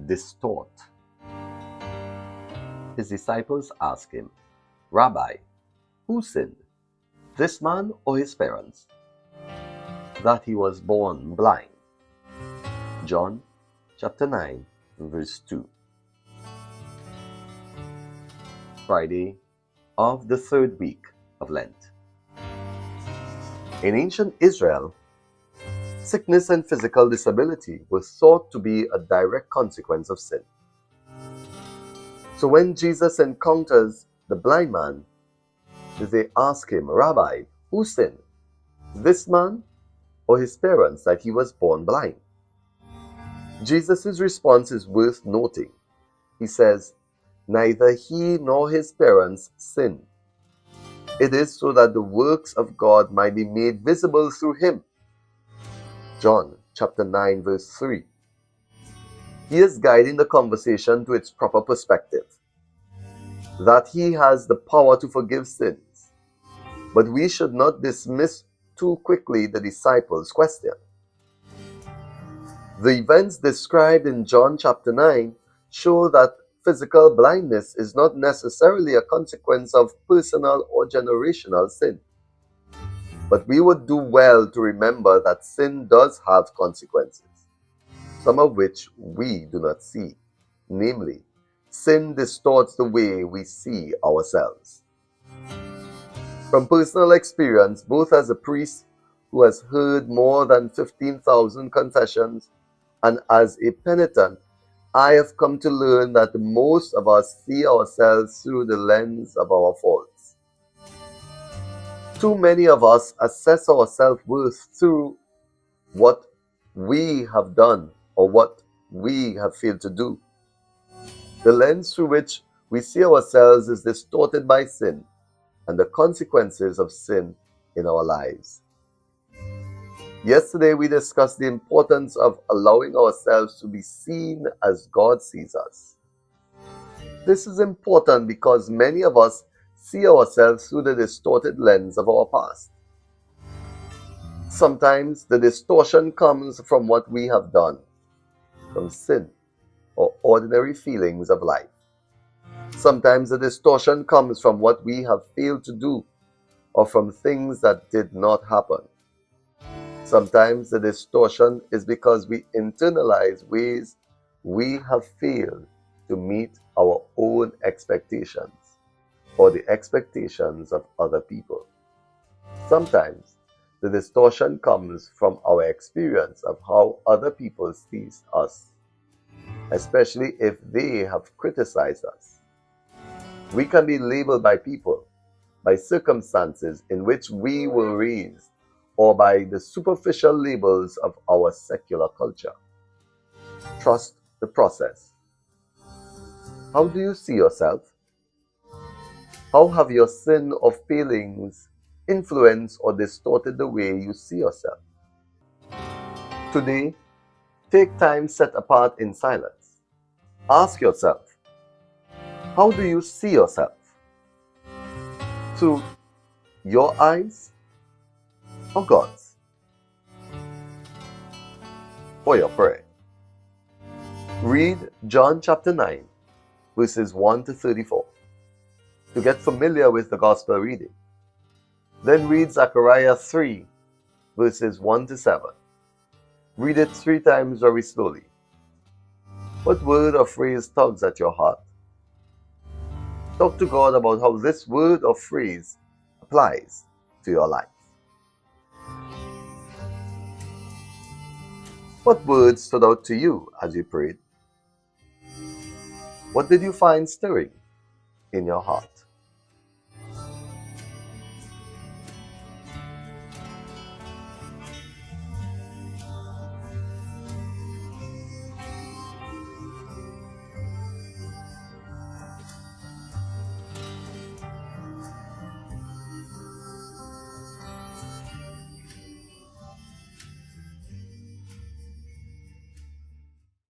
distort. His disciples asked him, "Rabbi, who sinned, this man or his parents, that he was born blind?" John chapter 9, verse 2. Friday of the third week of Lent. In ancient Israel, sickness and physical disability were thought to be a direct consequence of sin. So when Jesus encounters the blind man, they ask him, "Rabbi, who sinned, this man or his parents, that he was born blind?" Jesus' response is worth noting. He says, "Neither he nor his parents sinned. It is so that the works of God might be made visible through him." John chapter 9, verse 3. He is guiding the conversation to its proper perspective, that he has the power to forgive sins. But we should not dismiss too quickly the disciples' question. The events described in John chapter 9 show that physical blindness is not necessarily a consequence of personal or generational sin. But we would do well to remember that sin does have consequences, some of which we do not see. Namely, sin distorts the way we see ourselves. From personal experience, both as a priest who has heard more than 15,000 confessions and as a penitent, I have come to learn that most of us see ourselves through the lens of our faults. Too many of us assess our self-worth through what we have done or what we have failed to do. The lens through which we see ourselves is distorted by sin and the consequences of sin in our lives. Yesterday we discussed the importance of allowing ourselves to be seen as God sees us. This is important because many of us see ourselves through the distorted lens of our past. Sometimes the distortion comes from what we have done, from sin or ordinary feelings of life. Sometimes the distortion comes from what we have failed to do or from things that did not happen. Sometimes the distortion is because we internalize ways we have failed to meet our own expectations or the expectations of other people. Sometimes the distortion comes from our experience of how other people see us, especially if they have criticized us. We can be labeled by people, by circumstances in which we were raised, or by the superficial labels of our secular culture. Trust the process. How do you see yourself? How have your sin or failings influenced or distorted the way you see yourself? Today, take time set apart in silence. Ask yourself, how do you see yourself? Through your eyes or God's? For your prayer, read John chapter 9, verses 1 to 34 to get familiar with the gospel reading. Then read Zechariah 3, verses 1 to 7. Read it 3 times very slowly. What word or phrase tugs at your heart? Talk to God about how this word or phrase applies to your life. What words stood out to you as you prayed? What did you find stirring in your heart?